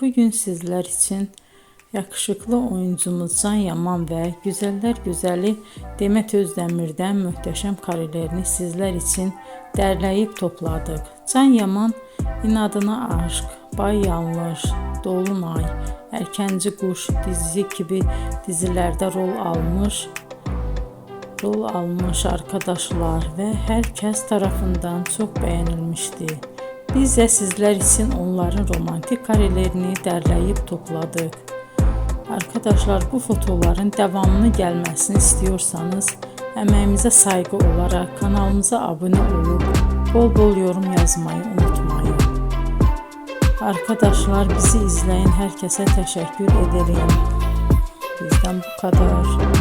bugün sizler için yakışıklı oyuncumuz Can Yaman ve güzeller güzeli Demet Özdemir'den muhteşem karelerini sizler için derleyip topladık. Can Yaman İnadına Aşk, Bay Yanlış, Dolunay, Erkenci Kuş dizi gibi dizilerde rol almış arkadaşlar ve herkes tarafından çok beğenilmişti. Biz de sizler için onların romantik karelerini derleyip topladık. Arkadaşlar, bu fotoların devamını gelmesini istiyorsanız emeğimize saygı olarak kanalımıza abone olup bol bol yorum yazmayı unutmayın. Arkadaşlar, bizi izleyen herkese teşekkür ederim. Bizden bu kadar.